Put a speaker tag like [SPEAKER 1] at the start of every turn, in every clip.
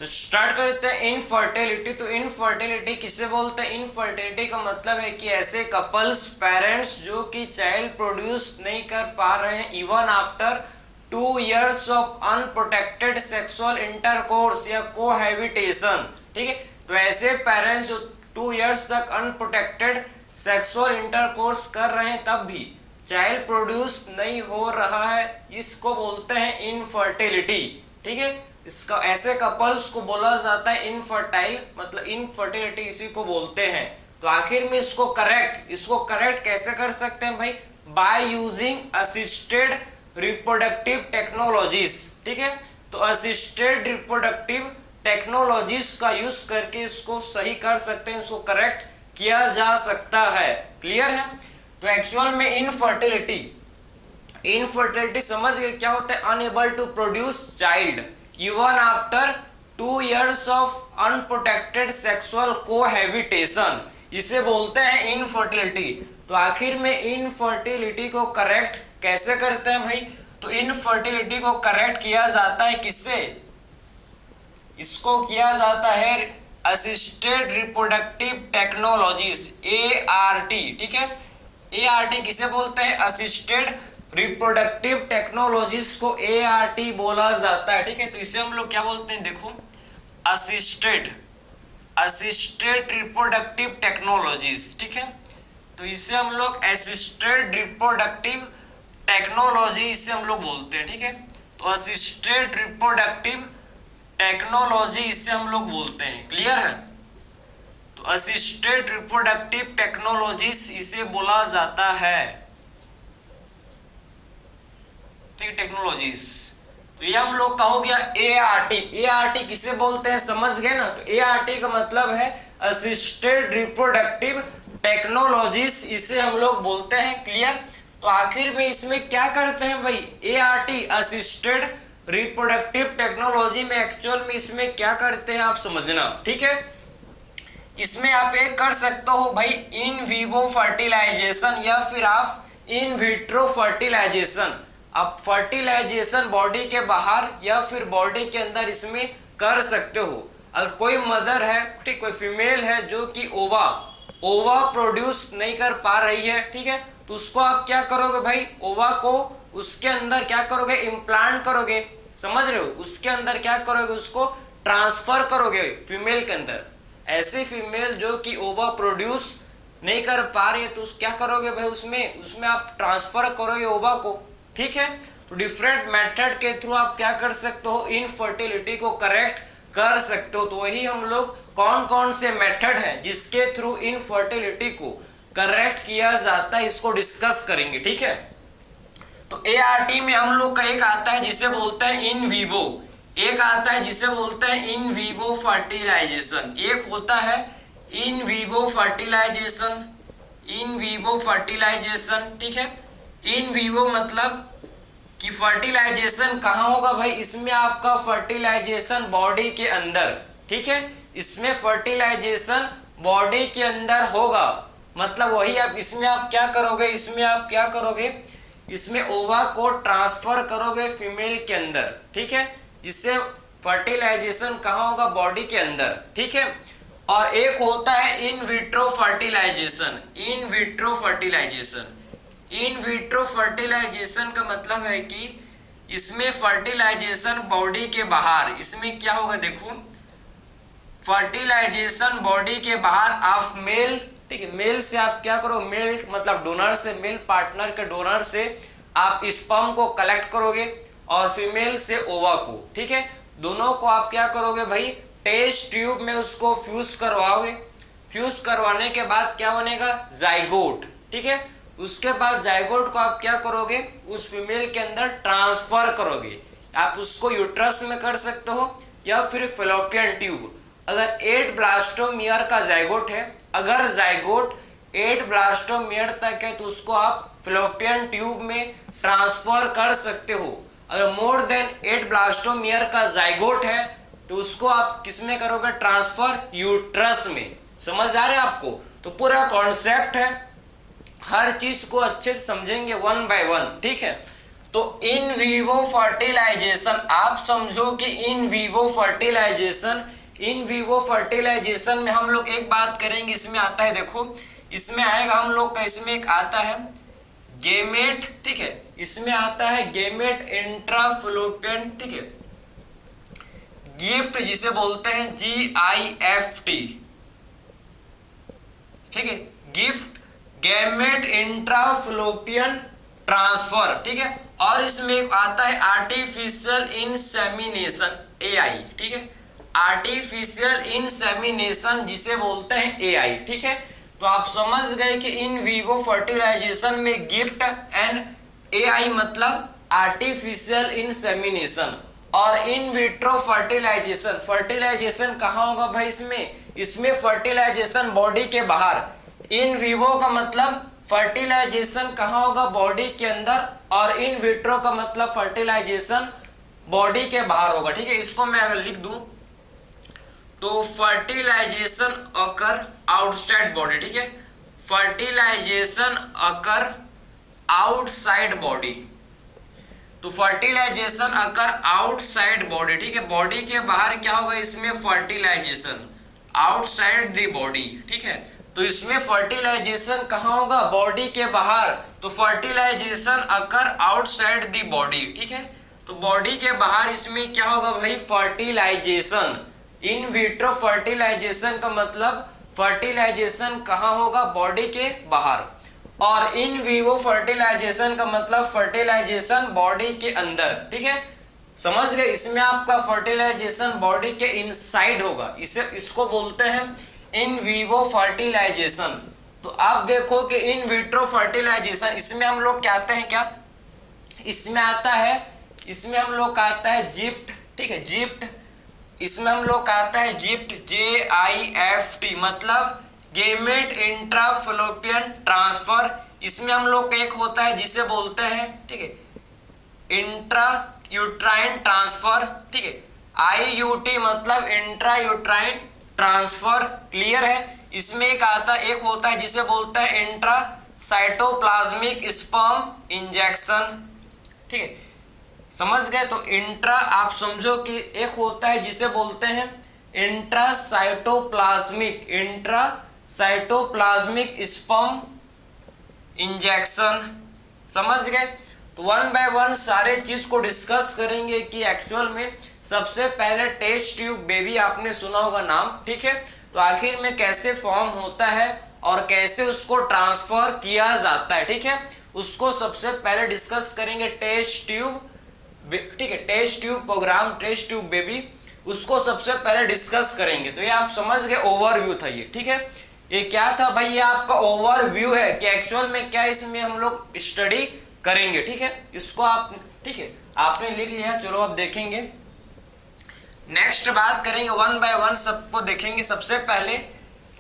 [SPEAKER 1] तो स्टार्ट करते हैं इनफर्टिलिटी। तो इनफर्टिलिटी किसे बोलते हैं? इनफर्टिलिटी का मतलब है कि ऐसे कपल्स, पेरेंट्स जो कि चाइल्ड प्रोड्यूस नहीं कर पा रहे हैं even after 2 years of unprotected sexual intercourse या कोहैबिटेशन। ठीक है, तो ऐसे पेरेंट्स जो 2 years तक अनप्रोटेक्टेड सेक्सुअल इंटरकोर्स कर रहे हैं तब भी चाइल्ड प्रोड्यूस नहीं हो रहा है, इसको बोलते हैं इनफर्टिलिटी। ठीक है, इसका ऐसे कपल्स को बोला जाता है इनफर्टाइल, मतलब इनफर्टिलिटी इसी को बोलते हैं। तो आखिर में इसको करेक्ट कैसे कर सकते हैं भाई? By using assisted reproductive technologies. ठीक है, तो असिस्टेड रिप्रोडक्टिव टेक्नोलॉजीज का यूज करके इसको सही कर सकते हैं, इसको करेक्ट किया जा सकता है। क्लियर है? तो एक्चुअल में इनफर्टिलिटी समझ गए क्या होता है? Unable to produce child even after 2 years of unprotected sexual cohabitation, इसे बोलते हैं इनफर्टिलिटी। तो आखिर में इनफर्टिलिटी को करेक्ट कैसे करते हैं भाई? तो इनफर्टिलिटी को करेक्ट किया जाता है किससे? इसको किया जाता है असिस्टेड रिप्रोडक्टिव टेक्नोलॉजीज, ART। ठीक है, ART किसे बोलते हैं? असिस्टेड रिप्रोडक्टिव टेक्नोलॉजीज को ART बोला जाता है। ठीक है, तो इसे हम लोग क्या बोलते हैं? देखो, असिस्टेड रिप्रोडक्टिव टेक्नोलॉजीज। ठीक है, तो इसे हम लोग असिस्टेड रिप्रोडक्टिव टेक्नोलॉजी इसे हम लोग बोलते हैं। ठीक है, तो असिस्टेड रिप्रोडक्टिव टेक्नोलॉजी इसे हम लोग बोलते हैं। क्लियर है? तो असिस्टेड रिप्रोडक्टिव टेक्नोलॉजीज इसे बोला जाता है। ठीक, टेक्नोलॉजीज। तो ये हम लोग का हो गया ART किसे बोलते हैं? समझ गए ना? तो ART का मतलब है असिस्टेड रिप्रोडक्टिव टेक्नोलॉजीज, इसे हम लोग बोलते हैं। क्लियर? तो आखिर में इसमें क्या करते हैं भाई? ART असिस्टेड रिप्रोडक्टिव टेक्नोलॉजी में एक्चुअल में इसमें क्या करते हैं आप समझना। ठीक है, इसमें आप एक कर सकते हो भाई इन विवो फर्टिलाइजेशन या फिर आप इन विट्रो फर्टिलाइजेशन। आप फर्टिलाइजेशन बॉडी के बाहर या फिर बॉडी के अंदर इसमें कर सकते हो। अगर कोई मदर है, ठीक, कोई फीमेल है जो कि ओवा प्रोड्यूस नहीं कर पा रही है, ठीक है, तो उसको आप क्या करोगे भाई? ओवा को उसके अंदर क्या करोगे? इम्प्लांट करोगे। समझ रहे हो? उसके अंदर क्या करोगे? उसको ट्रांसफर करोगे फीमेल के अंदर। ऐसे फीमेल जो कि ओवा प्रोड्यूस नहीं कर पा रही है तो क्या करोगे भाई? उसमें आप ट्रांसफर करोगे ओवा को। ठीक है, तो डिफरेंट मेथड के थ्रू आप क्या कर सकते हो? इनफर्टिलिटी को करेक्ट कर सकते हो। तो वही हम लोग कौन कौन से मेथड हैं जिसके थ्रू इनफर्टिलिटी को करेक्ट किया जाता है इसको डिस्कस करेंगे। ठीक है, तो ART में हम लोग का एक आता है जिसे बोलते हैं इन विवो, एक आता है जिसे बोलते हैं इन विवो फर्टिलाइजेशन, एक होता है इन विवो फर्टिलाइजेशन। ठीक है, इन विवो मतलब कि फर्टिलाइजेशन कहाँ होगा भाई? इसमें आपका फर्टिलाइजेशन बॉडी के अंदर। ठीक है, इसमें फर्टिलाइजेशन बॉडी के अंदर होगा, मतलब वही आप इसमें आप क्या करोगे? इसमें ओवा को ट्रांसफर करोगे फीमेल के अंदर। ठीक है, जिससे फर्टिलाइजेशन कहाँ होगा? बॉडी के अंदर। ठीक है, और एक होता है इन विट्रो फर्टिलाइजेशन का मतलब है कि इसमें फर्टिलाइजेशन बॉडी के बाहर, इसमें क्या होगा? देखो, फर्टिलाइजेशन बॉडी के बाहर आप मेल, ठीक है, मेल से आप क्या करो? मेल मतलब डोनर से, मेल पार्टनर के डोनर से आप स्पर्म को कलेक्ट करोगे और फीमेल से ओवा को। ठीक है, दोनों को आप क्या करोगे भाई? टेस्ट ट्यूब में उसको फ्यूज करवाओगे। फ्यूज करवाने के बाद क्या बनेगा? जाइगोट। ठीक है, उसके बाद जाइगोट को आप क्या करोगे? उस फीमेल के अंदर ट्रांसफर करोगे। आप उसको यूट्रस में कर सकते हो या फिर फेलोपियन ट्यूब। अगर 8 ब्लास्टोमियर का जाइगोट है, अगर जाइगोट 8 ब्लास्टोमियर तक है तो उसको आप फेलोपियन ट्यूब में ट्रांसफर कर सकते हो। अगर मोर देन 8 ब्लास्टोमियर का जाइगोट है तो उसको आप किस में करोगे? ट्रांसफर यूट्रस में। समझ आ रहा है आपको? तो पूरा कॉन्सेप्ट है, हर चीज को अच्छे से समझेंगे वन बाय वन। ठीक है, तो इन वीवो फर्टिलाइजेशन, आप समझो कि इन वीवो फर्टिलाइजेशन में हम लोग एक बात करेंगे, इसमें आता है, देखो इसमें आएगा हम लोग का, इसमें एक आता है गेमेट, ठीक है, इसमें आता है गेमेट इंट्राफैलोपियन, ठीक है, गिफ्ट जिसे बोलते हैं GIFT, ठीक है, गिफ्ट गैमेट इंट्राफैलोपियन ट्रांसफर, ठीक है, और इसमें एक आता है आर्टिफिशियल इंसेमिनेशन AI, ठीक है, आर्टिफिशियल इंसेमिनेशन जिसे बोलते हैं AI, ठीक है। तो आप समझ गए कि इन वीवो फर्टिलाइजेशन में गिफ्ट एंड AI मतलब आर्टिफिशियल इंसेमिनेशन, और इन विट्रो फर्टिलाइजेशन कहाँ होगा भाई, इसमें फर्टिलाइजेशन बॉडी के बाहर, इन विवो का मतलब फर्टिलाइजेशन कहाँ होगा, बॉडी के अंदर, और इन विट्रो का मतलब फर्टिलाइजेशन बॉडी के बाहर होगा, ठीक है। इसको मैं अगर लिख दूं तो फर्टिलाइजेशन अकर आउटसाइड बॉडी, ठीक है, फर्टिलाइजेशन अकर आउटसाइड बॉडी, तो फर्टिलाइजेशन अकर आउटसाइड बॉडी, ठीक है, बॉडी के बाहर क्या होगा, इसमें फर्टिलाइजेशन आउटसाइड द बॉडी, ठीक है। तो इसमें फर्टिलाइजेशन कहाँ होगा, बॉडी के बाहर, तो fertilisation occur outside the body, ठीक है। तो बॉडी के बाहर इसमें क्या होगा भाई, फर्टिलाइजेशन। इन विट्रो फर्टिलाइजेशन का मतलब फर्टिलाइजेशन कहाँ होगा, बॉडी के बाहर, और इन विवो फर्टिलाइजेशन का मतलब फर्टिलाइजेशन बॉडी के अंदर, ठीक है, समझ गए। इसमें आपका फर्टिलाइजेशन बॉडी के इनसाइड होगा, इसको बोलते हैं इन विवो फर्टिलाइजेशन। तो आप देखो कि इन विट्रो फर्टिलाइजेशन, इसमें हम लोग कहते हैं क्या, इसमें आता है, इसमें हम लोग कहता है जिप्ट, ठीक है, जिप्ट, इसमें हम लोग कहता है जिप्ट GIFT मतलब गेमेट इंट्राफैलोपियन ट्रांसफर। इसमें हम लोग एक होता है जिसे बोलते हैं, ठीक है, इंट्रा यूट्राइन ट्रांसफर, ठीक है, IUT मतलब इंट्रा यूट्राइन ट्रांसफर, क्लियर है। इसमें एक होता है जिसे बोलते हैं इंट्रा साइटोप्लाज्मिक स्पर्म इंजेक्शन, ठीक है, समझ गए। तो इंट्रा आप समझो कि एक होता है जिसे बोलते हैं इंट्रा साइटोप्लाज्मिक स्पर्म इंजेक्शन, समझ गए। तो वन बाय वन सारे चीज को डिस्कस करेंगे कि एक्चुअल में सबसे पहले टेस्ट ट्यूब बेबी आपने सुना होगा नाम, ठीक है। तो आखिर में कैसे फॉर्म होता है और कैसे उसको ट्रांसफर किया जाता है, ठीक है, उसको सबसे पहले डिस्कस करेंगे। टेस्ट ट्यूब, ठीक है, test tube programme, test tube baby, उसको सबसे पहले डिस्कस करेंगे। तो ये आप समझ गए, ओवरव्यू था ये, ठीक है। ये क्या था भाई, ये आपका ओवरव्यू है कि एक्चुअल में क्या इसमें हम लोग स्टडी करेंगे, ठीक है। इसको आप, ठीक है, आपने लिख लिया, चलो अब देखेंगे। नेक्स्ट बात करेंगे, वन बाय वन सबको देखेंगे। सबसे पहले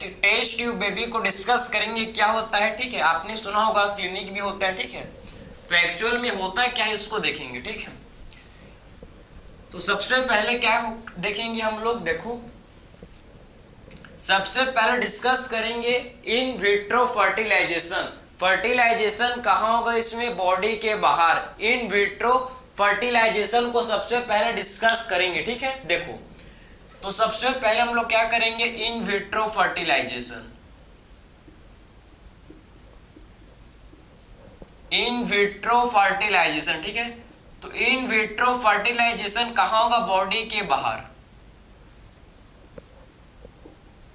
[SPEAKER 1] टेस्ट ट्यूब बेबी को डिस्कस करेंगे, क्या होता है, ठीक है, आपने सुना होगा क्लिनिक भी होता है, ठीक है। तो एक्चुअल में होता क्या है इसको देखेंगे, ठीक है। तो सबसे पहले क्या देखेंगे हम लोग, देखो सबसे पहले डिस्कस करेंगे इन विट्रो फर्टिलाइजेशन। फर्टिलाइजेशन कहाँ होगा, इसमें बॉडी के बाहर। इन विट्रो फर्टिलाइजेशन को सबसे पहले डिस्कस करेंगे, ठीक है। देखो तो सबसे पहले हम लोग क्या करेंगे, in vitro fertilisation, in vitro fertilisation, ठीक है। तो इन विट्रो फर्टिलाइजेशन कहाँ होगा, बॉडी के बाहर।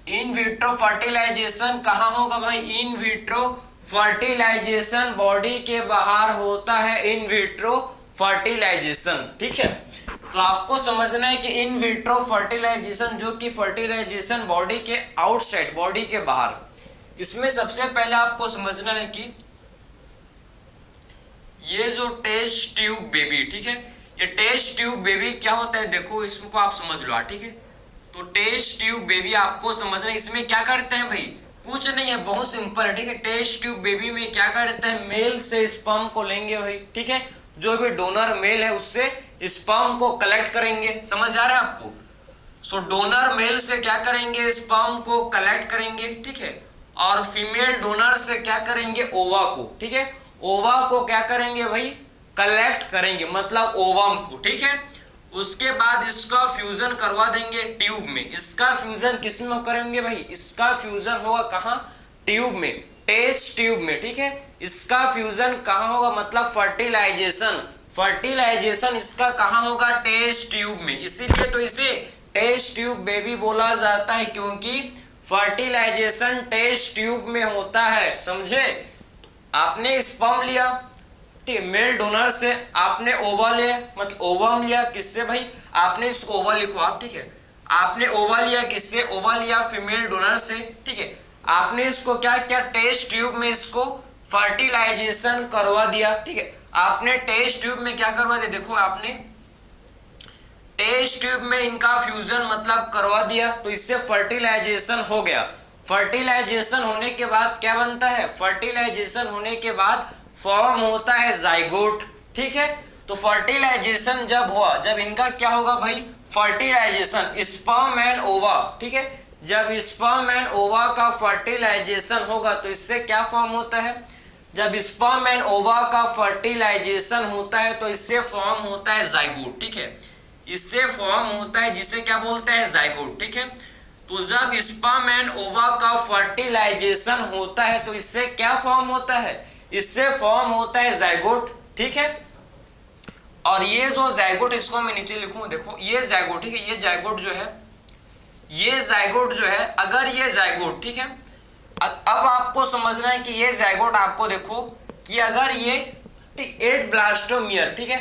[SPEAKER 1] इन विट्रो फर्टिलाइजेशन कहाँ होगा भाई, इन विट्रो फर्टिलाइजेशन बॉडी के बाहर होता है, इन विट्रो फर्टिलाइजेशन, ठीक है। तो आपको समझना है कि इन विट्रो फर्टिलाइजेशन, जो कि फर्टिलाइजेशन बॉडी के आउटसाइड, बॉडी के बाहर, इसमें सबसे पहले आपको समझना है कि ये जो टेस्ट ट्यूब बेबी, ठीक है, ये टेस्ट ट्यूब बेबी क्या होता है, देखो इसको आप समझ लो, ठीक है। तो टेस्ट ट्यूब बेबी आपको समझना है, इसमें क्या करते हैं भाई, कुछ नहीं है, बहुत सिंपल है, ठीक है। टेस्ट ट्यूब बेबी में क्या करते हैं, मेल से स्पर्म को लेंगे भाई, ठीक है, जो भी डोनर मेल है उससे स्पर्म को कलेक्ट करेंगे, समझ आ रहा है आपको। सो डोनर मेल से क्या करेंगे, स्पर्म को कलेक्ट करेंगे, ठीक है, और फीमेल डोनर से क्या करेंगे, ओवा को, ठीक है, ओवा को क्या करेंगे भाई, कलेक्ट करेंगे, मतलब ओवम को, ठीक है। उसके बाद इसका फ्यूजन करवा देंगे ट्यूब में। इसका फ्यूजन किस में करेंगे भाई? इसका फ्यूजन होगा कहाँ? ट्यूब में, टेस्ट ट्यूब में, ठीक है। इसका फ्यूजन कहाँ होगा? मतलब फर्टिलाइजेशन, फर्टिलाइजेशन इसका कहाँ होगा? टेस्ट ट्यूब में। इसीलिए तो इसे टेस्ट ट्यूब बेबी बोला जाता है, क्योंकि फर्टिलाइजेशन टेस्ट ट्यूब में होता है, समझे। आपने स्पर्म लिया, ठीक, मेल डोनर से, आपने ओवा लिया, मतलब ओवम लिया, किससे भाई? आपने इसको ओवा लिखो आप, ठीक है। आपने ओवा लिया किससे? ओवा लिया फीमेल डोनर से, ठीक है। आपने इसको क्या किया? टेस्ट ट्यूब में इसको फर्टिलाइजेशन करवा दिया, ठीक है। आपने टेस्ट ट्यूब में क्या करवा दिया? देखो, आपने टेस्ट ट्यूब में इनका फ्यूजन मतलब करवा दिया, तो इससे फर्टिलाइजेशन हो गया। फर्टिलाइजेशन होने के बाद क्या बनता है? फर्टिलाइजेशन होने के बाद फॉर्म होता है जाइगोट, ठीक है। तो फर्टिलाइजेशन जब हुआ, जब इनका क्या होगा भाई? फर्टिलाइजेशन, स्पर्म एंड ओवा, ठीक है। जब स्पर्म एंड ओवा का फर्टिलाइजेशन होगा तो इससे क्या फॉर्म होता है? जब स्पर्म एंड ओवा का फर्टिलाइजेशन होता है तो इससे फॉर्म होता है जाइगोट, ठीक है। इससे फॉर्म होता है जिसे क्या बोलते हैं? जाइगोट, ठीक है। तो जब स्पर्म एंड ओवा का फर्टिलाइजेशन होता है तो इससे क्या फॉर्म होता है? इससे फॉर्म होता है जाइगोट, ठीक है। और ये जो जाइगोट, इसको मैं नीचे लिखूं, देखो ये जाइगोट, ठीक है। ये जाइगोट जो है, ये जाइगोट जो है, अगर ये जाइगोट, ठीक है। अब आपको समझना है कि ये जाइगोट, आपको देखो कि अगर ये 8 ब्लास्टोमियर, ठीक है,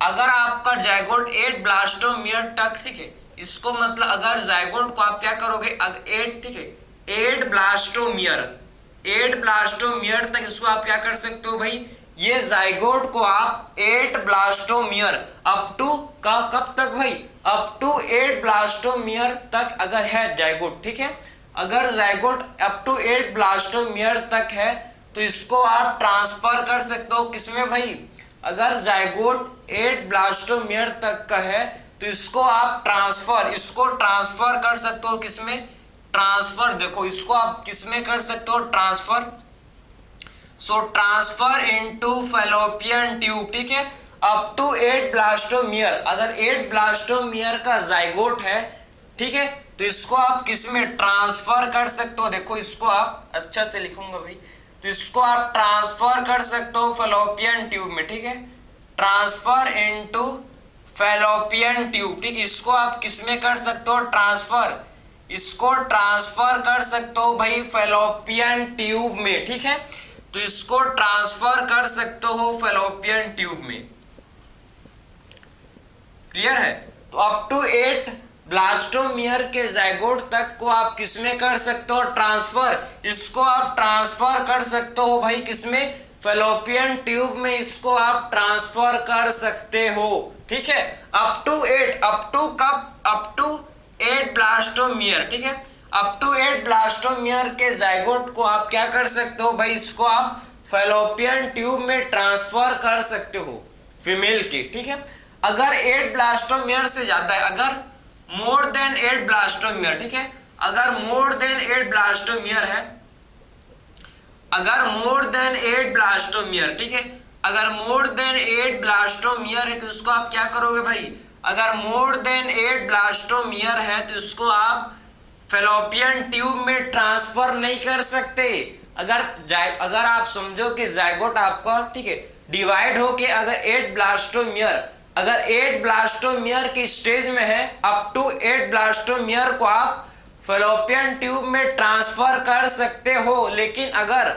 [SPEAKER 1] अगर आपका जाइगोट 8 ब्लास्टोमियर तक, ठीक है, इसको मतलब अगर जाइगोट को आप क्या करोगे? 8, ठीक है, 8 ब्लास्टोमियर, 8 ब्लास्टोमियर तक इसको आप क्या कर सकते हो भाई? ये जाइगोट को आप 8 ब्लास्टोमियर अप टू का कब तक भाई? अप टू 8 ब्लास्टोमियर तक अगर है जाइगोट, ठीक है। अगर जाइगोट अप टू 8 ब्लास्टोमियर तक है तो इसको आप ट्रांसफर कर सकते हो किसमें भाई? अगर जाइगोट 8 ब्लास्टोमियर तक का है तो इसको आप इसको ट्रांसफर कर सकते हो किसमें? ट्रांसफर, देखो इसको आप किसमें कर सकते हो? ट्रांसफर। सो ट्रांसफर इनटू फैलोपियन ट्यूब, ठीक है, अप टू 8 ब्लास्टोमियर। अगर 8 ब्लास्टोमियर का जाइगोट है, ठीक है, तो इसको आप किसमें ट्रांसफर कर सकते हो? देखो इसको आप अच्छा से लिखूंगा भाई, तो इसको आप ट्रांसफर कर सकते हो फैलोपियन ट्यूब में, ठीक है। ट्रांसफर इनटू फैलोपियन ट्यूब, ठीक, इसको आप किसमें कर सकते हो? ट्रांसफर, इसको ट्रांसफर कर सकते हो भाई फैलोपियन ट्यूब में, ठीक है। तो इसको ट्रांसफर कर सकते हो फैलोपियन ट्यूब में, क्लियर है। तो अप टू 8 ब्लास्टोमियर के जाइगोट तक को आप किसमें कर सकते हो? ट्रांसफर। इसको आप ट्रांसफर कर सकते हो भाई किसमें? फैलोपियन ट्यूब में इसको आप ट्रांसफर कर सकते हो, ठीक है। अप टू 8, अप टू कब? अप टू 8 ब्लास्टोमियर, ठीक है। अप टू 8 ब्लास्टोमियर के जाइगोट को आप क्या कर सकते हो भाई? इसको आप फैलोपियन ट्यूब में ट्रांसफर कर सकते हो फीमेल के, ठीक है। अगर 8 ब्लास्टोमियर से ज्यादा है, अगर मोर देन 8 ब्लास्टोमियर, ठीक है, अगर मोर देन 8 ब्लास्टोमियर है, अगर मोर देन 8 ब्लास्टोमियर, ठीक है, अगर मोर देन 8 ब्लास्टोमियर है तो इसको आप क्या करोगे भाई? अगर मोर देन 8 ब्लास्टोमियर है तो इसको आप फैलोपियन ट्यूब में ट्रांसफर नहीं कर सकते। अगर आप समझो कि जाइगोट आपका, ठीक है, डिवाइड होके अगर 8 ब्लास्टोमियर, अगर 8 ब्लास्टोमियर की स्टेज में है, अप टू 8 ब्लास्टोमियर को आप फैलोपियन ट्यूब में ट्रांसफर कर सकते हो। लेकिन अगर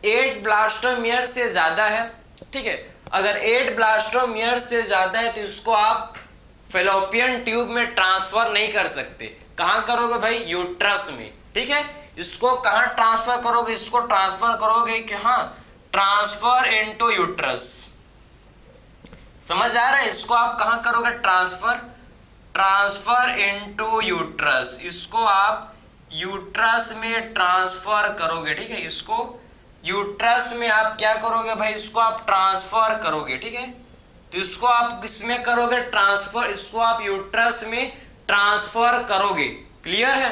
[SPEAKER 1] 8 ब्लास्टोमियर से ज्यादा है, ठीक है, अगर 8 ब्लास्टोमियर से ज्यादा है तो इसको आप फैलोपियन ट्यूब में ट्रांसफर नहीं कर सकते। कहां करोगे भाई? यूट्रस में, ठीक है। इसको कहां ट्रांसफर करोगे? इसको ट्रांसफर करोगे कहां? Transfer into uterus. समझ आ रहा है? इसको आप कहां करोगे? Transfer into uterus. इसको आप यूट्रस में ट्रांसफर करोगे, ठीक है। इसको यूट्रस में आप क्या करोगे भाई? इसको आप ट्रांसफर करोगे, ठीक है। तो इसको आप किसमें करोगे? ट्रांसफर। इसको आप यूट्रस में ट्रांसफर करोगे, क्लियर है।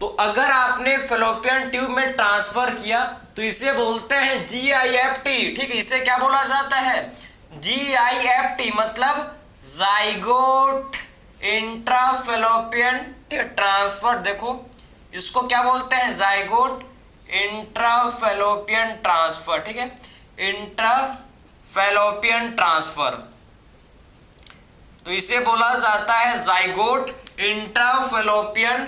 [SPEAKER 1] तो अगर आपने फैलोपियन ट्यूब में ट्रांसफर किया तो इसे बोलते हैं GIFT, ठीक है। इसे क्या बोला जाता है? GIFT मतलब जाइगोट इंट्राफेलोपियन ट्रांसफर। देखो इसको क्या बोलते हैं, जाइगोट इंट्राफेलोपियन ट्रांसफर, ठीक है, इंट्राफेलोपियन ट्रांसफर। तो इसे बोला जाता है जाइगोट इंट्राफेलोपियन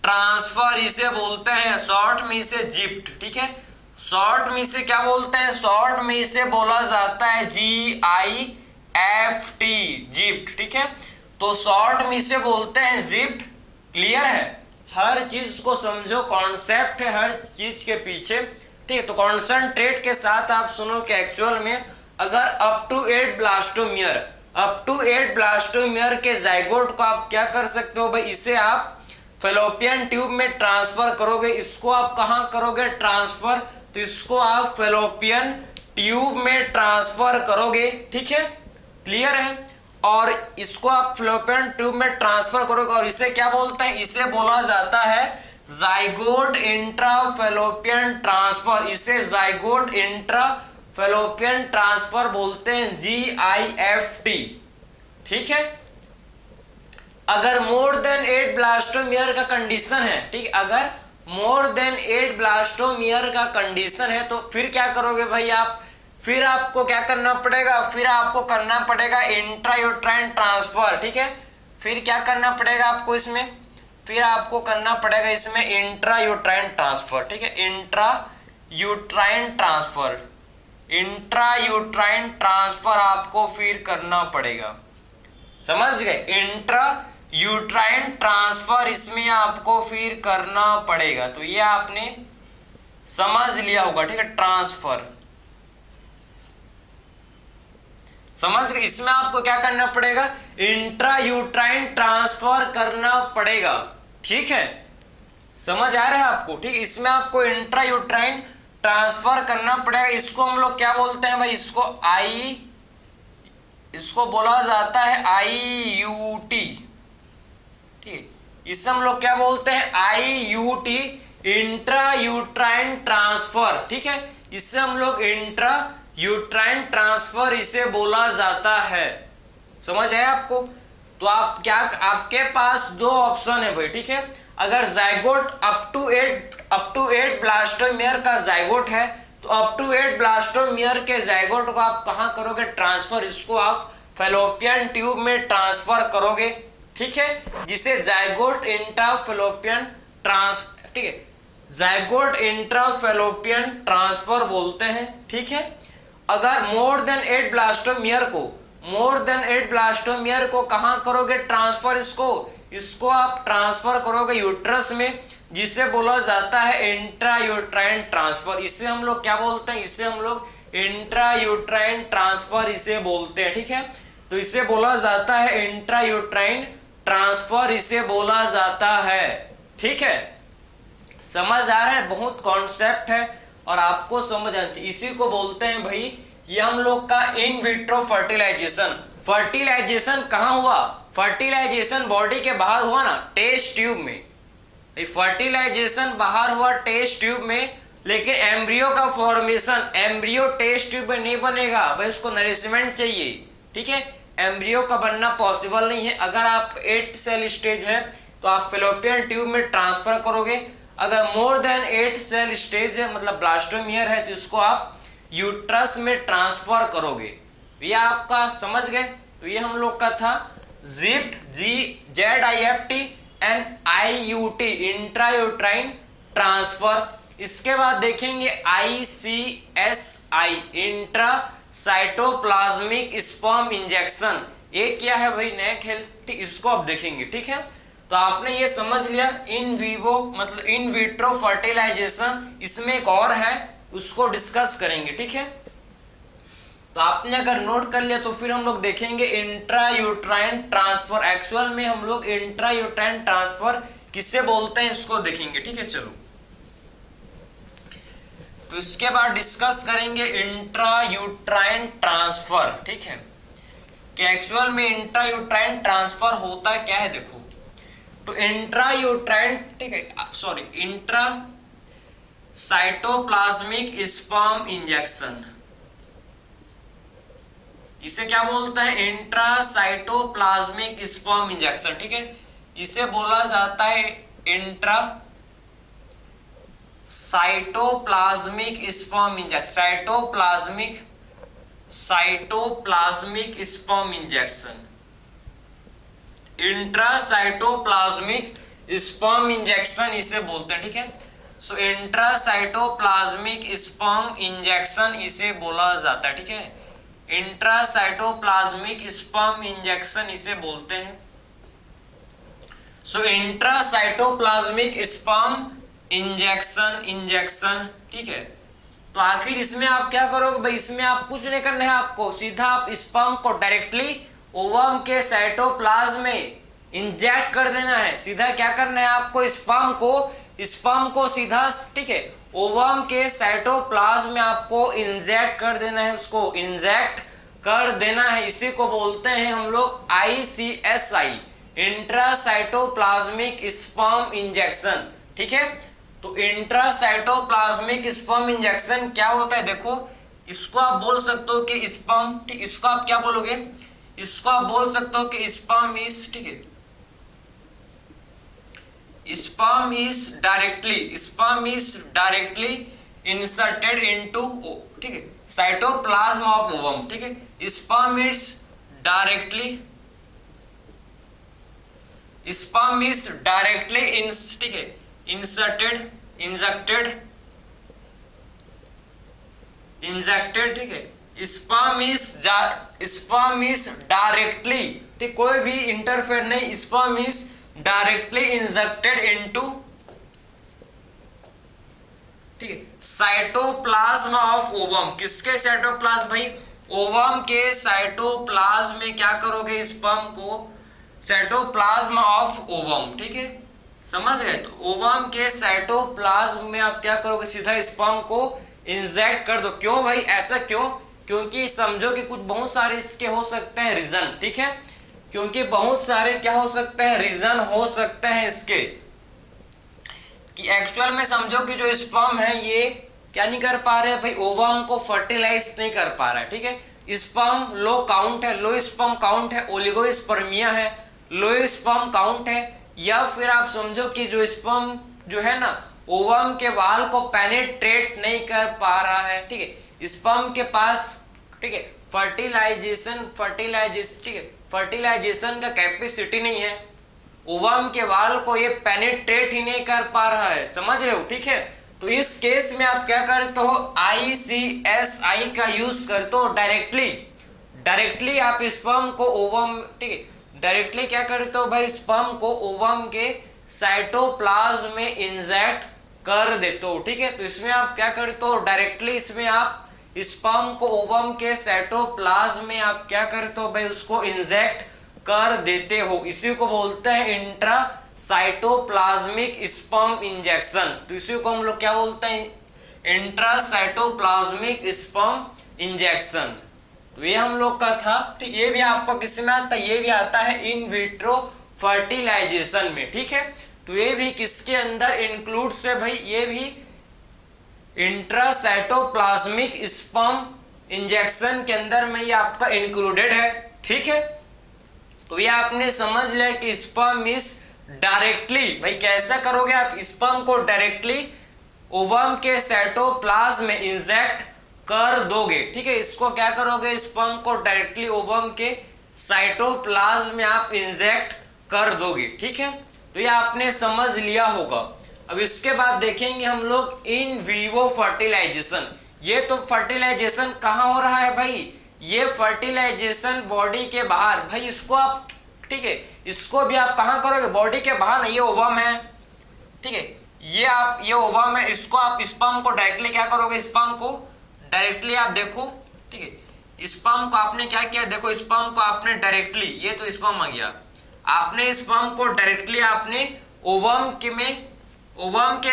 [SPEAKER 1] ट्रांसफर, इसे बोलते हैं शॉर्ट में इसे जिप्ट, ठीक है, शॉर्ट में इसे क्या बोलते हैं, शॉर्ट में इसे बोला जाता है GIFT, जिप्ट, ठीक है। तो शॉर्ट में इसे बोलते हैं जिप्ट। क्लियर है, हर चीज को समझो, कॉन्सेप्ट है हर चीज के पीछे, ठीक है। तो कॉन्सेंट्रेट के साथ आप सुनो कि एक्चुअल में अगर अप टू 8 ब्लास्टोमियर के जाइगोट को आप क्या कर सकते हो भाई, इसे आप फेलोपियन ट्यूब में ट्रांसफर करोगे। इसको आप कहाँ करोगे ट्रांसफर, तो इसको आप फेलोपियन ट्यूब में ट्रांसफर करोगे, ठीक है, क्लियर है। और इसको आप फेलोपियन ट्यूब में ट्रांसफर करोगे और इसे क्या बोलते हैं, इसे बोला जाता है जाइगोट इंट्राफेलोपियन ट्रांसफर, इसे जाइगोट इंट्राफेलोपियन ट्रांसफर बोलते हैं, GIFT, ठीक है। अगर मोर देन 8 ब्लास्टोमियर का कंडीशन है, ठीक, अगर मोर देन 8 ब्लास्टोमियर का कंडीशन है तो फिर क्या करोगे भाई आप, फिर आपको क्या करना पड़ेगा, फिर आपको करना पड़ेगा इंट्रायूट्राइन ट्रांसफर, ठीक है। फिर क्या करना पड़ेगा आपको इसमें, फिर आपको करना पड़ेगा इसमें इंट्रायूट्राइन ट्रांसफर, ठीक है, इंट्रायूट्राइन ट्रांसफर, इंट्रायूट्राइन ट्रांसफर आपको फिर करना पड़ेगा, समझ गए, इंट्रायूट्राइन ट्रांसफर इसमें आपको फिर करना पड़ेगा। तो ये आपने समझ लिया होगा, ठीक है, ट्रांसफर समझ गए। इसमें आपको क्या करना पड़ेगा, इंट्रायूट्राइन ट्रांसफर करना पड़ेगा, ठीक है, समझ आ रहा है आपको, ठीक। इसमें आपको इंट्रायूट्राइन ट्रांसफर करना पड़ेगा। इसको हम लोग क्या बोलते हैं भाई, इसको बोला जाता है IUT, ठीक, इससे हम लोग क्या बोलते हैं IUT, इंट्रायूट्राइन ट्रांसफर, ठीक है, इससे हम लोग इंट्रायूट्राइन ट्रांसफर इसे बोला जाता है, समझ आया आपको। तो आप क्या, आपके पास दो ऑप्शन है भाई, ठीक है। अगर जाइगोट अप टू 8 ब्लास्टोमियर का जाइगोट है तो अप टू 8 ब्लास्टोमियर के जाइगोट को आप कहाँ करोगे ट्रांसफर, इसको आप फेलोपियन ट्यूब में ट्रांसफर करोगे, ठीक है, जिसे जाइगोट इंट्राफेलोपियन ठीक है, जाइगोट इंट्राफेलोपियन ट्रांसफर बोलते हैं, ठीक है। अगर मोर देन 8 ब्लास्टोमियर को कहाँ करोगे ट्रांसफर, इसको आप ट्रांसफर करोगे यूट्रस में, जिसे बोला जाता है इंट्रायूट्राइन ट्रांसफर। इसे हम लोग क्या बोलते हैं, इसे हम लोग इंट्रायूट्राइन ट्रांसफर इसे बोलते हैं, ठीक है। तो इसे बोला जाता है इंट्रायूट्राइन ट्रांसफर, इसे बोला जाता है, ठीक है, समझ आ रहा है। बहुत कॉन्सेप्ट है और आपको समझ आना चाहिए। इसी को बोलते हैं भाई, ये हम लोग का इन विट्रो फर्टिलाइजेशन। फर्टिलाइजेशन कहाँ हुआ, फर्टिलाइजेशन बॉडी के बाहर हुआ ना, टेस्ट ट्यूब में। फर्टिलाइजेशन बाहर हुआ टेस्ट ट्यूब में, लेकिन एम्ब्रियो का फॉर्मेशन एम्ब्रियो टेस्ट ट्यूब में नहीं बनेगा भाई, उसको नरिशमेंट चाहिए, ठीक है। एम्ब्रियो का बनना पॉसिबल नहीं है। अगर आप 8 सेल स्टेज है तो आप फेलोपियन ट्यूब में ट्रांसफर करोगे। अगर मोर देन 8 सेल स्टेज है, मतलब ब्लास्टोमियर है, तो इसको आप यूट्रस में ट्रांसफर करोगे। ये आपका समझ गए। तो ये हम लोग का था जिप्ट, ZIFT and IUT, intrauterine transfer. इसके बाद देखेंगे ICSI, इंट्रासाइटोप्लाज्मिक स्पर्म इंजेक्शन। ये क्या है भाई, नया खेल, ठीक, इसको आप देखेंगे, ठीक है। तो आपने ये समझ लिया इन विवो मतलब इन विट्रो फर्टिलाइजेशन। इसमें एक और है, उसको डिस्कस करेंगे, ठीक है। तो आपने अगर नोट कर लिया तो फिर हम लोग देखेंगे इंट्रायूट्राइन ट्रांसफर। एक्चुअल में हम लोग इंट्रायूट्राइन ट्रांसफर किससे बोलते हैं, इसको देखेंगे, ठीक है। चलो, तो इसके बाद डिस्कस करेंगे इंट्रायूट्राइन ट्रांसफर, ठीक है, कि एक्चुअल में इंट्रायूट्राइन ट्रांसफर होता क्या है। देखो, तो इंट्रायूट्राइन, ठीक है, सॉरी, इंट्रासाइटोप्लाज्मिक स्पर्म इंजेक्शन, इसे क्या बोलते हैं, इंट्रासाइटोप्लाज्मिक स्पर्म इंजेक्शन, ठीक है। इसे बोला जाता है intra cytoplasmic sperm injection, cytoplasmic sperm injection, intracytoplasmic sperm injection इसे बोलते हैं, ठीक है। सो इंट्रासाइटोप्लाज्मिक स्पर्म इंजेक्शन इसे बोला जाता है, ठीक है। इंट्रासाइटोप्लाज्मिक स्पर्म इंजेक्शन इसे बोलते हैं। सो इंट्रासाइटोप्लाज्मिक स्पर्म इंजेक्शन, ठीक है। तो आखिर इसमें आप क्या करोगे भाई, इसमें आप कुछ नहीं करना है आपको, सीधा आप स्पर्म को डायरेक्टली ओवम के साइटोप्लाज्म में इंजेक्ट कर देना है। सीधा क्या करना है आपको, स्पर्म को सीधा, ठीक है, ओवम के साइटोप्लाज्म में आपको इंजेक्ट कर देना है, उसको इंजेक्ट कर देना है। इसी को बोलते हैं हम लोग ICSI, इंट्रासाइटोप्लाज्मिक स्पर्म इंजेक्शन, ठीक है। तो इंट्रासाइटोप्लाज्मिक स्पर्म इंजेक्शन क्या होता है, देखो इसको आप बोल सकते हो कि स्पर्म, ठीक, इसको आप क्या बोलोगे, इसको आप बोल सकते हो कि स्पर्म इज, ठीक है, sperm is directly inserted into, ठीक है, साइटोप्लाज्म ऑफ ओवम, ठीक है। स्पर्म इज डायरेक्टली ठीक है, इंजेक्टेड, ठीक है। स्पर्म इज डायरेक्टली, ठीक, कोई भी इंटरफेयर नहीं, sperm is directly injected into, ठीक है, साइटोप्लाज्म ऑफ ओवम। किसके साइटोप्लाज्म भाई, ओवम के साइटोप्लाज्म में क्या करोगे, स्पर्म को, साइटोप्लाज्म ऑफ ओवम, ठीक है, समझ गए। तो ओवम के साइटोप्लाज्म में आप क्या करोगे, सीधा स्पर्म को इंजेक्ट कर दो। क्यों भाई, ऐसा क्यों, क्योंकि समझो कि कुछ बहुत सारे इसके हो सकते हैं रीजन, ठीक है, क्योंकि बहुत सारे क्या हो सकते हैं, रीजन हो सकते हैं इसके, कि एक्चुअल में समझो कि जो स्पर्म है ये क्या नहीं कर पा रहे भाई, ओवम को फर्टिलाइज नहीं कर पा रहा है, ठीक है। स्पर्म लो काउंट है, लो स्पर्म काउंट है, ओलिगोस्पर्मिया है, लो स्पर्म काउंट है, या फिर आप समझो कि जो स्पर्म जो है ना ओवम के वाल को पेनिट्रेट नहीं कर पा रहा है, ठीक है। स्पर्म के पास, ठीक है, फर्टिलाइजेशन का कैपेसिटी नहीं है, ओवम के वाल को ये पेनिट्रेट ही नहीं कर पा रहा है, समझ रहे हो, ठीक है। तो इस केस में आप क्या करते हो, ICSI का यूज करते हो, डायरेक्टली आप स्पर्म को ओवम, ठीक है, डायरेक्टली क्या करते हो भाई, स्पर्म को ओवम के साइटोप्लाज्म में इंजेक्ट कर देते हो, ठीक है। तो इसमें आप क्या करते हो, डायरेक्टली इसमें आप स्पर्म को ओवम के साइटोप्लाज्म में आप क्या करते हो भाई, उसको इंजेक्ट कर देते हो। इसी को बोलते हैं इंट्रासाइटोप्लाज्मिक स्पर्म इंजेक्शन। तो इसी को हम लोग क्या बोलते हैं, इंट्रासाइटोप्लाज्मिक स्पर्म इंजेक्शन। तो ये हम लोग का था, ठीक। ये भी आपको किसमें आता है, ये भी आता है इन विट्रो फर्टिलाइजेशन में, ठीक है। तो ये भी किसके अंदर इंक्लूड है भाई, ये भी इंट्रासाइटोप्लाज्मिक स्पर्म इंजेक्शन के अंदर में ये आपका इंक्लूडेड है, ठीक है। तो ये आपने समझ लिया कि स्पर्म इज डायरेक्टली, भाई कैसा करोगे आप, स्पर्म को डायरेक्टली ओवम के साइटोप्लाज्म में इंजेक्ट कर दोगे, ठीक है। इसको क्या करोगे, स्पर्म को डायरेक्टली ओवम के साइटोप्लाज्म में आप इंजेक्ट कर दोगे, ठीक है। तो ये आपने समझ लिया होगा। अब इसके बाद देखेंगे हम लोग इन विवो फर्टिलाइजेशन। ये तो फर्टिलाइजेशन कहाँ हो रहा है भाई, ये फर्टिलाइजेशन बॉडी के बाहर, भाई इसको आप, ठीक है, इसको भी आप कहाँ करोगे, बॉडी के बाहर नहीं, ये ओवम है, ठीक है, ये ओवम है, इसको आप स्पर्म को डायरेक्टली क्या करोगे, स्पर्म को डायरेक्टली आप देखो, ठीक है, स्पर्म को आपने क्या किया, देखो स्पर्म को आपने डायरेक्टली, ये तो स्पर्म आ गया, आपने स्पर्म को डायरेक्टली आपने ओवम के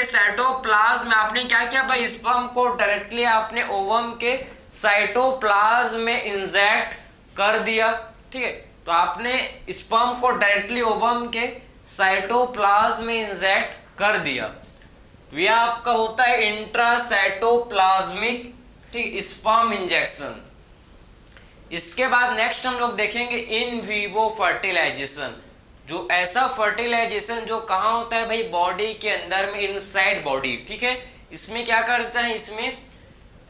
[SPEAKER 1] साइटोप्लाज्म में आपने क्या किया भाई, स्पर्म को डायरेक्टली आपने ओवम के साइटोप्लाज्म में इंजेक्ट कर दिया, ठीक है। तो आपने स्पर्म को डायरेक्टली ओवम के साइटोप्लाज्म में इंजेक्ट कर दिया। तो यह आपका होता है इंट्रासाइटोप्लाज्मिक, ठीक, स्पर्म इंजेक्शन। इसके बाद नेक्स्ट हम लोग देखेंगे इन वीवो फर्टिलाइजेशन, जो ऐसा फर्टिलाइजेशन जो कहाँ होता है भाई, बॉडी के अंदर में, इनसाइड बॉडी, ठीक है। इसमें क्या करते हैं, इसमें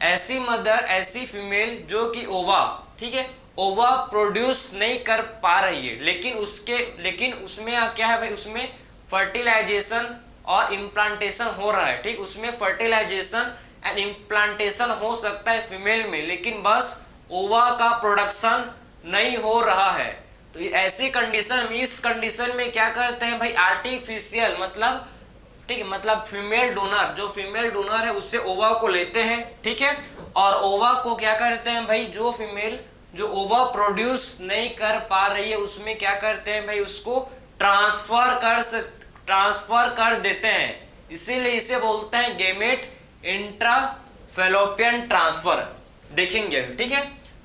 [SPEAKER 1] ऐसी मदर, ऐसी फीमेल जो कि ओवा, ठीक है, ओवा प्रोड्यूस नहीं कर पा रही है, लेकिन उसमें क्या है भाई, उसमें फर्टिलाइजेशन और इम्प्लांटेशन हो रहा है, ठीक। उसमें फर्टिलाइजेशन एंड इम्प्लांटेशन हो सकता है फीमेल में, लेकिन बस ओवा का प्रोडक्शन नहीं हो रहा है। तो ऐसी कंडीशन में, इस कंडीशन में क्या करते हैं भाई, आर्टिफिशियल मतलब, ठीक है, मतलब फीमेल डोनर, जो फीमेल डोनर है उससे ओवा को लेते हैं, ठीक है, और ओवा को क्या करते हैं भाई, जो फीमेल जो ओवा प्रोड्यूस नहीं कर पा रही है उसमें क्या करते हैं भाई, उसको ट्रांसफर कर देते हैं। इसीलिए इसे बोलते हैं गेमेट इंट्राफैलोपियन ट्रांसफर। देखेंगे, ठीक है,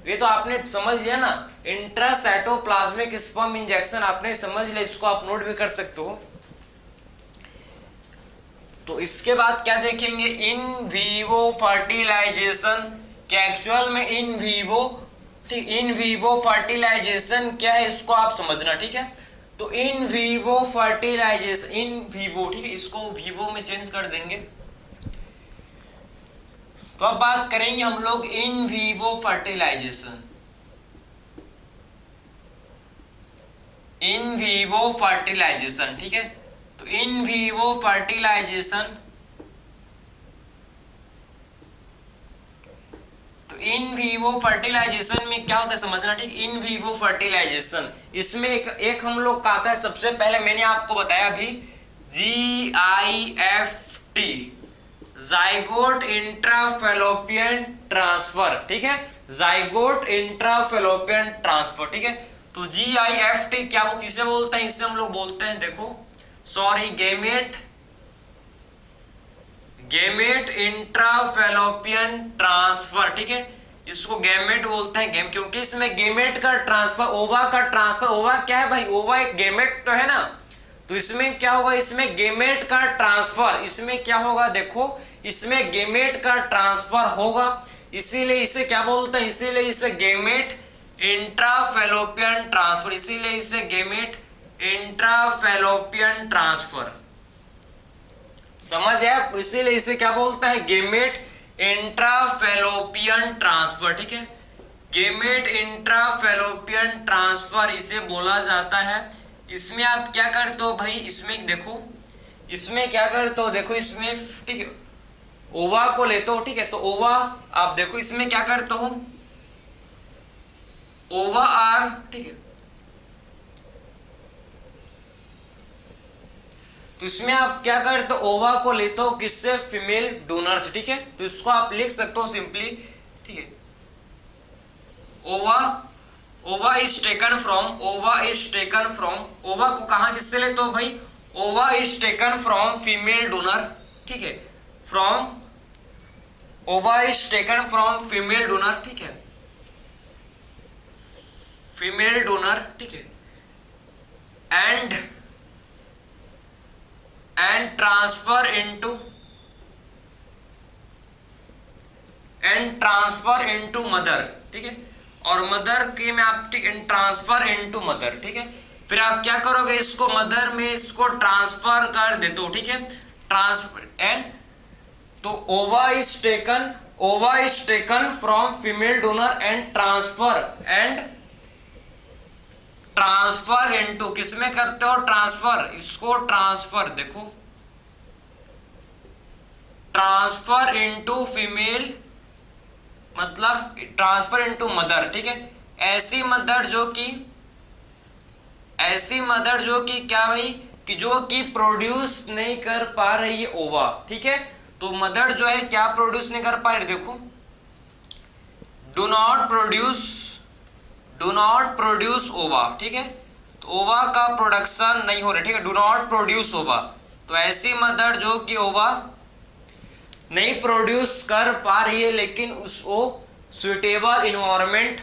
[SPEAKER 1] ये तो आपने समझ लिया ना, इंट्रासाइटोप्लाज्मिक स्पर्म इंजेक्शन आपने समझ लिया, इसको आप नोट भी कर सकते हो। तो इसके बाद क्या देखेंगे, इन वीवो फर्टिलाइजेशन, क्या एक्चुअल में इन वीवो, ठीक, इन वीवो फर्टिलाइजेशन क्या है इसको आप समझना, ठीक है। तो in vivo fertilisation, in vivo, ठीक है, इसको वीवो में चेंज कर देंगे। तो अब बात करेंगे हम लोग in vivo fertilisation, in vivo fertilisation, ठीक है। तो इन वीवो फर्टिलाइजेशन, तो इन वीवो फर्टिलाइजेशन में क्या होता है समझना, ठीक। इन वीवो फर्टिलाइजेशन, इसमें एक हम लोग का आता है, सबसे पहले मैंने आपको बताया अभी, GIFT, जाइगोट इंट्राफैलोपियन ट्रांसफर, ठीक है, जाइगोट इंट्राफैलोपियन ट्रांसफर, ठीक है। तो GIFT क्या, वो किसे बोलते हैं, इसे हम लोग बोलते हैं, देखो सॉरी, गेमेट इंट्राफैलोपियन ट्रांसफर, ठीक है, इसको गैमेट बोलते हैं, क्योंकि इसमें गेमेट का ट्रांसफर, ओवा का ट्रांसफर, ओवा क्या है भाई, ओवा एक गेमेट तो है ना, तो इसमें क्या होगा, इसमें गेमेट का ट्रांसफर, इसमें क्या होगा, देखो इसमें गेमेट का ट्रांसफर होगा, इसीलिए इसे क्या बोलते हैं, इसीलिए इसे गेमेट इंट्राफैलोपियन ट्रांसफर, इसीलिए इसे गेमेट इंट्राफैलोपियन ट्रांसफर, समझ है, इसीलिए इसे क्या बोलते हैं, गेमेट इंट्राफैलोपियन ट्रांसफर, ठीक है, गेमेट इंट्राफैलोपियन ट्रांसफर इसे बोला जाता है। इसमें आप क्या करते हो भाई, इसमें देखो, इसमें क्या करते हो, देखो इसमें, ठीक है, ओवा को लेते हो, ठीक है, तो ओवा आप देखो इसमें क्या करते हो, ओवा आर, ठीक है, तो इसमें आप क्या करते हो, ओवा को लेते हो किससे, फीमेल डोनर से, ठीक है। तो इसको आप लिख सकते हो सिंपली, ठीक है, ओवा इज टेकन फ्रॉम, ओवा को कहाँ किससे लेते हो भाई, ओवा is taken from female donor, ठीक है, ओवा is taken from female donor, ठीक है, फीमेल डोनर, ठीक है, एंड ट्रांसफर इनटू मदर, ठीक है, और मदर के में आप, ठीक, ट्रांसफर इनटू मदर, ठीक है, फिर आप क्या करोगे, इसको मदर में इसको ट्रांसफर कर देते हो, ठीक है, ट्रांसफर एंड, तो ओवा is taken from female donor and transfer into, किसमें करते हो, ट्रांसफर, इसको ट्रांसफर, देखो ट्रांसफर इनटू फीमेल मतलब ट्रांसफर इनटू मदर, ठीक है, ऐसी मदर जो कि क्या भाई, कि जो कि प्रोड्यूस नहीं कर पा रही है ओवा, ठीक है। तो मदर जो है क्या प्रोड्यूस नहीं कर पा रही, देखो डू नॉट प्रोड्यूस ओवा, ठीक है, तो ओवा का प्रोडक्शन नहीं हो रहा, ठीक है, डू नॉट प्रोड्यूस ओवा। तो ऐसी मदर जो कि ओवा नहीं प्रोड्यूस कर पा रही है, लेकिन उसको सुटेबल इन्वायरमेंट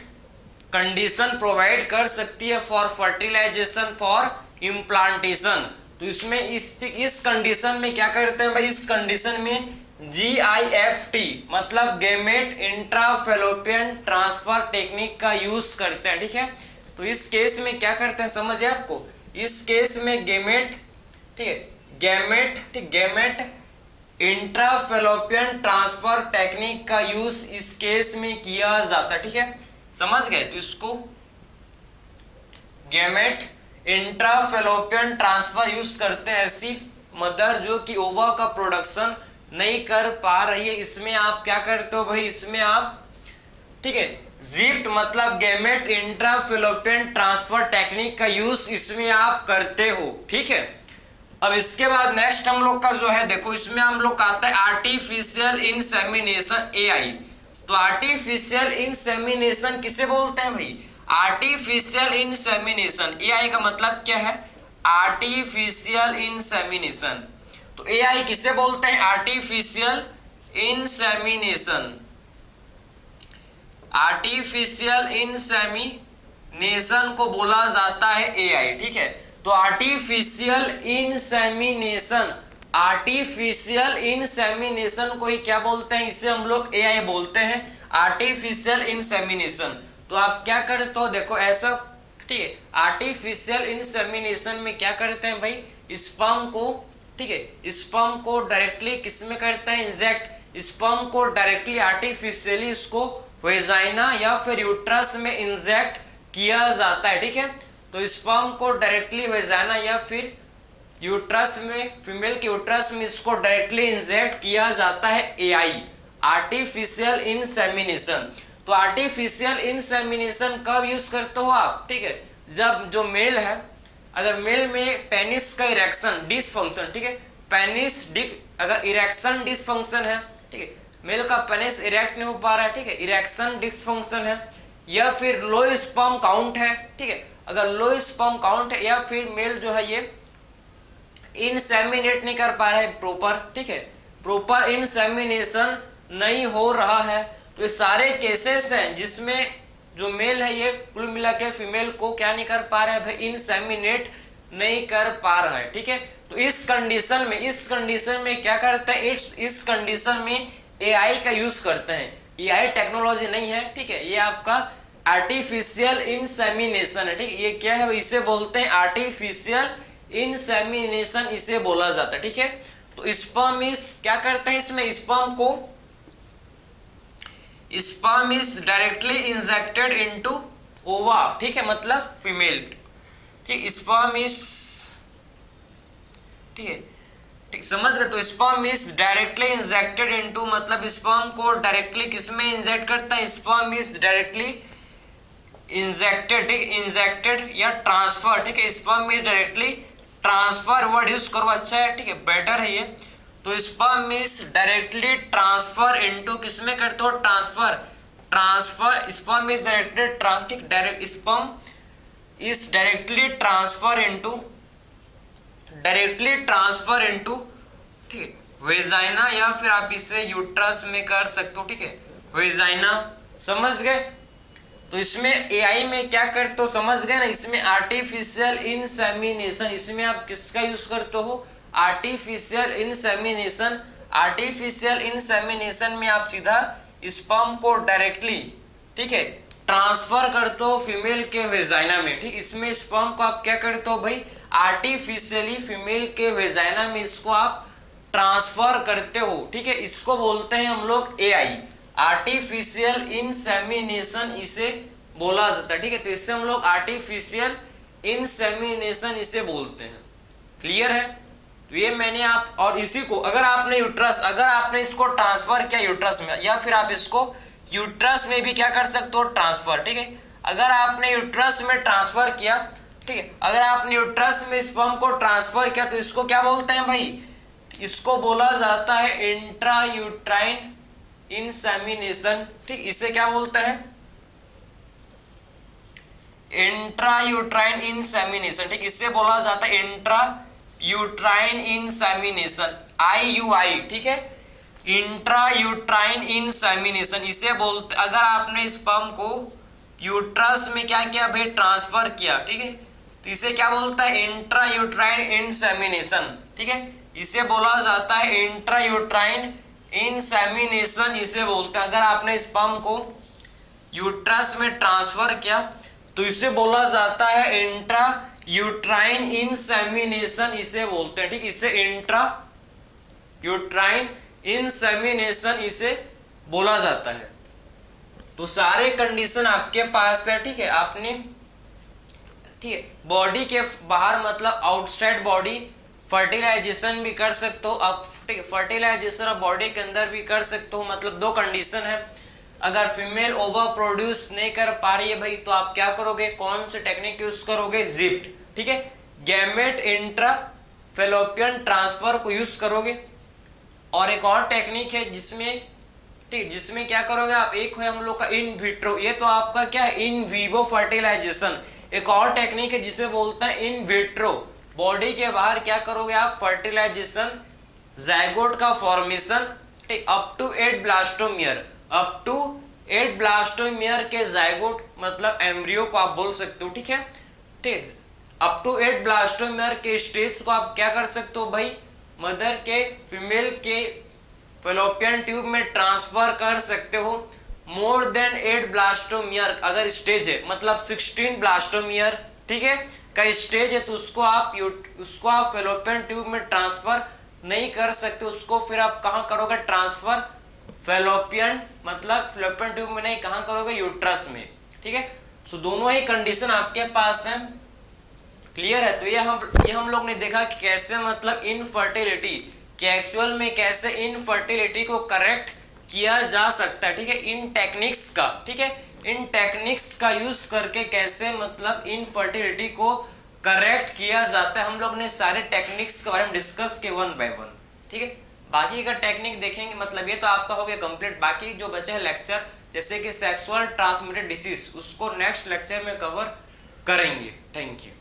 [SPEAKER 1] कंडीशन प्रोवाइड कर सकती है फॉर फर्टिलाइजेशन, फॉर इम्प्लांटेशन। तो इसमें इस कंडीशन में क्या करते हैं भाई, इस कंडीशन में GIFT मतलब गेमेट इंट्राफेलोपियन ट्रांसफर टेक्निक का यूज करते हैं, ठीक है। तो इस केस में क्या करते हैं समझिए आपको, इस केस में गेमेट, ठीक है, गेमेट इंट्राफेलोपियन ट्रांसफर टेक्निक का यूज इस केस में किया जाता है, ठीक है, समझ गए। तो इसको गेमेट इंट्राफेलोपियन ट्रांसफर यूज करते हैं ऐसी मदर जो कि ओवा का प्रोडक्शन नहीं कर पा रही है, इसमें आप क्या करते हो भाई, इसमें आप, ठीक है, जिफ्ट मतलब गेमेट इंट्राफेलोपियन ट्रांसफर टेक्निक का यूज इसमें आप करते हो, ठीक है। अब इसके बाद नेक्स्ट हम लोग का जो है देखो, इसमें हम लोग का आता है आर्टिफिशियल इंसेमिनेशन AI। तो आर्टिफिशियल इंसेमिनेशन किसे बोलते हैं भाई, आर्टिफिशियल इंसेमिनेशन AI का मतलब क्या है, आर्टिफिशियल इंसेमिनेशन। तो AI किसे बोलते हैं, आर्टिफिशियल इंसेमिनेशन, आर्टिफिशियल इंसेमिनेशन को बोला जाता है AI, ठीक है। तो आर्टिफिशियल इंसेमिनेशन, आर्टिफिशियल इंसेमिनेशन को ही क्या बोलते हैं, इसे हम लोग AI बोलते हैं, आर्टिफिशियल इंसेमिनेशन। तो आप क्या करते हो देखो ऐसा, ठीक है, आर्टिफिशियल इंसेमिनेशन में क्या करते हैं भाई, स्पर्म को, ठीक है, स्पर्म को डायरेक्टली किसमें करते हैं, इंजेक्ट, स्पर्म को डायरेक्टली आर्टिफिशियली इसको वेजाइना या फिर यूट्रस में इंजेक्ट किया जाता है, ठीक है। तो स्पर्म को डायरेक्टली वेजाइना या फिर यूट्रस में, फीमेल के यूट्रस में इसको डायरेक्टली इंजेक्ट किया जाता है AI, आर्टिफिशियल इंसेमिनेशन। तो आर्टिफिशियल इंसेमिनेशन कब यूज करते हो आप, ठीक है, जब जो मेल है, अगर मेल में पेनिस का इरेक्शन डिसफंक्शन, ठीक है, पेनिस डिक अगर इरेक्शन डिसफंक्शन है, ठीक है, मेल का पेनिस इरेक्ट नहीं हो पा रहा है, ठीक है, इरेक्शन डिसफंक्शन है, या फिर लो स्पर्म काउंट है, ठीक है, अगर लो स्पर्म काउंट है, या फिर मेल जो है ये इनसेमिनेट नहीं कर पा रहा है प्रॉपर, ठीक है, प्रॉपर इनसेमिनेशन नहीं हो रहा है, तो ये सारे केसेस हैं जिसमें जो मेल है ये कुल मिला के फीमेल को क्या नहीं कर पा रहा है भाई, इनसेमिनेट नहीं कर पा रहा है, ठीक है। तो इस कंडीशन में क्या करते हैं, इस कंडीशन में AI का यूज करते हैं, AI टेक्नोलॉजी नहीं है, ठीक है, ये आपका आर्टिफिशियल इंसेमिनेशन है, ठीक है, ये क्या है, इसे बोलते हैं आर्टिफिशियल इंसेमिनेशन, इसे बोला जाता है, ठीक है। तो स्पर्म इस क्या करते हैं, इसमें sperm is directly injected into ओवा, ठीक है, मतलब फीमेल, ठीक, स्पर्म इज, ठीक है, ठीक, समझ गए। तो sperm is directly injected into मतलब स्पर्म को डायरेक्टली किसमें इंजेक्ट करता है, स्पर्म इज डायरेक्टली इंजेक्टेड, ठीक, इंजेक्टेड या ट्रांसफर, ठीक है, sperm is directly transfer word use करो, अच्छा है, ठीक है, बेटर है ये। तो sperm is directly transfer into किसमें करते हो, ट्रांसफर स्पर्म इज डायरेक्टेड ठीक, direct sperm is directly transfer into ठीक है, वेजाइना या फिर आप इसे यूट्रस में कर सकते हो, ठीक है, वेजाइना, समझ गए। तो इसमें AI में क्या करते हो समझ गए ना, इसमें आर्टिफिशियल इंसेमिनेशन, इसमें आप किसका यूज करते हो, आर्टिफिशियल इंसेमिनेशन। आर्टिफिशियल इंसेमिनेशन में आप सीधा स्पर्म को डायरेक्टली, ठीक है, ट्रांसफर करते हो फीमेल के वेजाइना में, ठीक, इसमें स्पर्म को आप क्या करते हो भाई, आर्टिफिशियली फीमेल के वेजाइना में इसको आप ट्रांसफर करते हो, ठीक है, इसको बोलते हैं हम लोग AI, आर्टिफिशियल इंसेमिनेशन इसे बोला जाता है, ठीक है। तो इससे हम लोग आर्टिफिशियल इंसेमिनेशन इसे बोलते हैं, क्लियर है। तो ये मैंने आप, और इसी को अगर आपने इसको ट्रांसफर किया यूट्रस में, या फिर आप इसको यूट्रस में भी क्या कर सकते हो, ट्रांसफर, ठीक है, अगर आपने यूट्रस में ट्रांसफर किया, ठीक है, अगर आपने यूट्रस में स्पर्म को ट्रांसफर किया तो इसको क्या बोलते हैं भाई, इसको बोला जाता है इंट्रा यूट्राइन इंसेमिनेशन, ठीक, इसे क्या बोलते हैं, इंट्रा यूट्राइन इंसेमिनेशन, ठीक, इससे बोला जाता है इंट्रा यूट्राइन इंसेमिनेशन, IUI, ठीक है, इंट्रा यूट्राइन इंसेमिनेशन इसे बोलते, अगर आपने स्पर्म को यूट्रस में क्या किया भाई, ट्रांसफर किया, ठीक है, तो इसे क्या बोलता है, इंट्रा यूट्राइन इंसेमिनेशन, ठीक है, इसे बोला जाता है इंट्रा यूट्राइन इंसेमिनेशन इसे बोलते हैं। अगर आपने स्पर्म को यूट्रस में ट्रांसफर किया तो इसे बोला जाता है इंट्रा यूट्राइन इंसेमिनेशन इसे बोलते हैं। ठीक, इसे इंट्रा यूट्राइन इंसेमिनेशन इसे बोला जाता है। तो सारे कंडीशन आपके पास है। ठीक है, आपने ठीक है बॉडी के बाहर मतलब आउटसाइड बॉडी फर्टिलाइजेशन भी कर सकते हो आप। ठीक है, फर्टिलाइजेशन और बॉडी के अंदर भी कर सकते हो। मतलब दो कंडीशन है। अगर फीमेल ओवा प्रोड्यूस नहीं कर पा रही है भाई तो आप क्या करोगे, कौन से टेक्निक यूज करोगे, जिप्ट। ठीक है, गैमेट इंट्रा फेलोपियन ट्रांसफर को यूज करोगे। और एक और टेक्निक है जिसमें ठीक, जिसमें क्या करोगे आप, एक है हम लोग का इन विट्रो, ये तो आपका क्या है इन वीवो फर्टिलाइजेशन। एक और टेक्निक है जिसे बोलते हैं इन विट्रो, बॉडी के बाहर क्या करोगे आप, फर्टिलाइजेशन, जाइगोट का फॉर्मेशन। ठीक, up to 8 blastomere, up to 8 blastomere के जाइगोट मतलब एम्ब्रियो को आप बोल सकते हो। ठीक है, ठीक, अप टू 8 ब्लास्टोमियर के स्टेज को आप क्या कर सकते हो भाई, मदर के फीमेल के फेलोपियन ट्यूब में ट्रांसफर कर सकते हो। मोर देन 8 ब्लास्टोमियर अगर स्टेज है मतलब 16 ब्लास्टोमियर ठीक है का स्टेज है तो उसको आप फेलोपियन ट्यूब में ट्रांसफर नहीं कर सकते। उसको फिर आप कहाँ करोगे ट्रांसफर, फेलोपियन मतलब फेलोपियन ट्यूब में नहीं, कहाँ करोगे, यूट्रस में। ठीक है, सो दोनों ही कंडीशन आपके पास है। क्लियर है। तो ये हम लोग ने देखा कि कैसे मतलब इनफर्टिलिटी कि एक्चुअल में कैसे इनफर्टिलिटी को करेक्ट किया जा सकता है। ठीक है, इन टेक्निक्स का, ठीक है, इन टेक्निक्स का यूज करके कैसे मतलब इनफर्टिलिटी को करेक्ट किया जाता है। हम लोग ने सारे टेक्निक्स के बारे में डिस्कस किए 1 बाय 1। ठीक है, बाकी का टेक्निक देखेंगे मतलब ये तो आपका हो गया कंप्लीट। बाकी जो बचे हैं लेक्चर जैसे कि सेक्सुअल ट्रांसमिटेड डिसीज उसको नेक्स्ट लेक्चर में कवर करेंगे। Thank you.